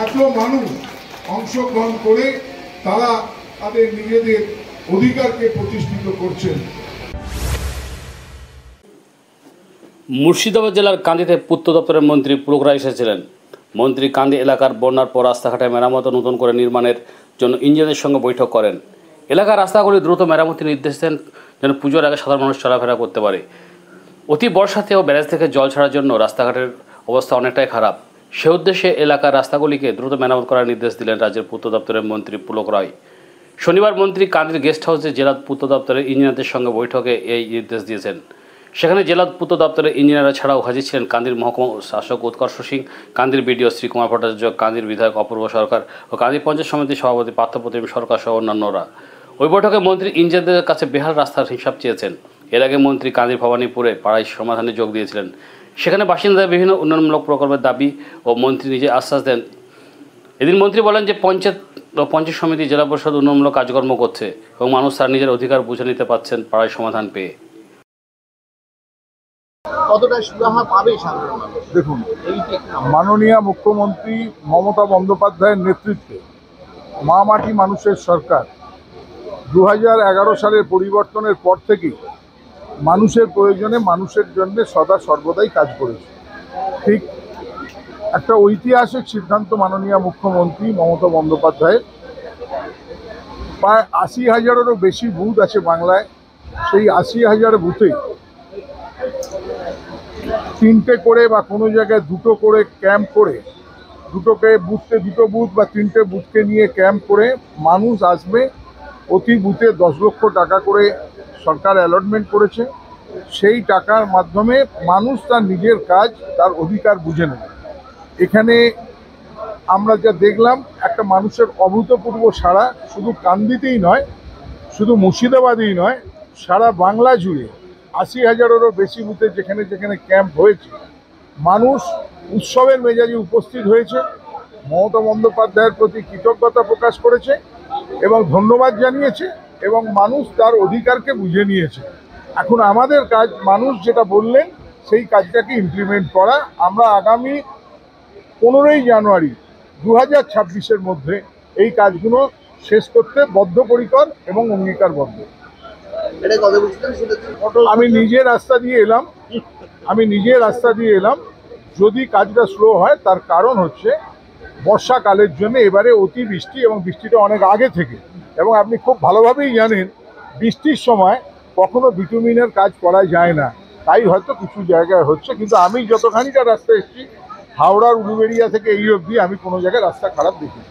এত মানুষ অংশগ্রহণ করে তারা তাদের নিজেদের অধিকারকে প্রতিষ্ঠিত করছেন। মুর্শিদাবাদ জেলার কান্দিতে পূর্ত দপ্তরের মন্ত্রী পুলক রায় এসেছিলেন। মন্ত্রী কান্দি এলাকার বন্যার পর রাস্তাঘাটে মেরামত ও নতুন করে নির্মাণের জন্য ইঞ্জিনিয়ারদের সঙ্গে বৈঠক করেন। এলাকার রাস্তাগুলি দ্রুত মেরামতির নির্দেশ দেন যেন পুজোর আগে সাধারণ মানুষ চলাফেরা করতে পারে। অতি বর্ষাতেও ব্যারেজ থেকে জল ছাড়ার জন্য রাস্তাঘাটের অবস্থা অনেকটাই খারাপ। সে উদ্দেশ্যে এলাকার রাস্তাগুলিকে দ্রুত মেরামত করার নির্দেশ দিলেন রাজ্যের পূর্ত দপ্তরের মন্ত্রী পুলক রায়। শনিবার মন্ত্রী কান্দির গেস্ট হাউসে জেলা পূর্ত দপ্তরের ইঞ্জিনিয়ারদের সঙ্গে বৈঠকে এই নির্দেশ দিয়েছেন। সেখানে জেলা পূর্ত দপ্তরের ইঞ্জিনিয়াররা ছাড়াও হাজির ছিলেন কান্দির মহকুমা শাসক উৎকর্ষ সিং, কান্দির বিডিও শ্রীকুমার ভট্টাচার্য, কান্দির বিধায়ক অপূর্ব সরকার ও কান্দি পঞ্চায়েত সমিতির সভাপতি পার্থপ্রতিম সরকার সহ অন্যান্যরা। ওই বৈঠকে মন্ত্রী ইঞ্জিনিয়ারদের কাছে বেহাল রাস্তার হিসাব চেয়েছেন। এর আগে মন্ত্রী কান্দির ভবানীপুরে পাড়ায় সমাধানে যোগ দিয়েছিলেন। সেখানে বাসিন্দাদের বিভিন্ন উন্নয়নমূলক প্রকল্পের দাবি ও মন্ত্রী নিজে আশ্বাস দেন। এদিন মন্ত্রী বলেন যে পঞ্চায়েত সমিতি জেলা পরিষদ উন্নয়নমূলক কাজকর্ম করছে এবং মানুষ তার নিজের অধিকার বুঝে নিতে পারছেন পাড়ায় সমাধান পেয়ে। দেখুন, মাননীয় মুখ্যমন্ত্রী মমতা বন্দ্যোপাধ্যায়ের নেতৃত্বে মা মাটি মানুষের সরকার 2011 সালের পরিবর্তনের পর থেকেই মানুষের প্রয়োজনে মানুষের জন্য সদা সর্বদাই কাজ করেছে। ঠিক একটা ঐতিহাসিক সিদ্ধান্ত মাননীয় মুখ্যমন্ত্রী মমতা বন্দ্যোপাধ্যায়ের। প্রায় 80,000-এরও বেশি বুথ আছে বাংলায়। সেই 80,000 বুথে 3টে করে বা কোনো জায়গায় 2টো করে ক্যাম্প করে, 2টো বুথ বা 3টে বুথকে নিয়ে ক্যাম্প করে মানুষ আসবে। প্রতি বুথে 10 লক্ষ টাকা করে সরকার অ্যালটমেন্ট করেছে। সেই টাকার মাধ্যমে মানুষ তার নিজের কাজ, তার অধিকার বুঝে নেবে। এখানে আমরা যা দেখলাম, একটা মানুষের অভূতপূর্ব সাড়া, শুধু কান্দিতেই নয়, শুধু মুর্শিদাবাদেই নয়, সারা বাংলা জুড়ে 80,000-এরও বেশি বুথে যেখানে যেখানে ক্যাম্প হয়েছে মানুষ উৎসবের মেজাজে উপস্থিত হয়েছে। মমতা বন্দ্যোপাধ্যায়ের প্রতি কৃতজ্ঞতা প্রকাশ করেছে এবং ধন্যবাদ জানিয়েছে এবং মানুষ তার অধিকারকে বুঝে নিয়েছে। এখন আমাদের কাজ মানুষ যেটা বললেন সেই কাজটাকে ইমপ্লিমেন্ট করা। আমরা আগামী 15ই জানুয়ারি 2026-এর মধ্যে এই কাজগুলো শেষ করতে বদ্ধপরিকর এবং অঙ্গীকারবদ্ধ। আমি নিজে রাস্তা দিয়ে এলাম। যদি কাজটা স্লো হয় তার কারণ হচ্ছে বর্ষাকালের জন্য এবারে অতি বৃষ্টি এবং বৃষ্টিটা অনেক আগে থেকে, এবং আপনি খুব ভালোভাবেই জানেন বৃষ্টির সময় কখনো বিটুমিনের কাজ করা যায় না, তাই হয়তো কিছু জায়গায় হচ্ছে। কিন্তু আমি যতখানিটা রাস্তা এসেছি হাওড়ার উলুবেড়িয়া থেকে এই অবধি আমি কোনো জায়গায় রাস্তা খারাপ দেখিনি।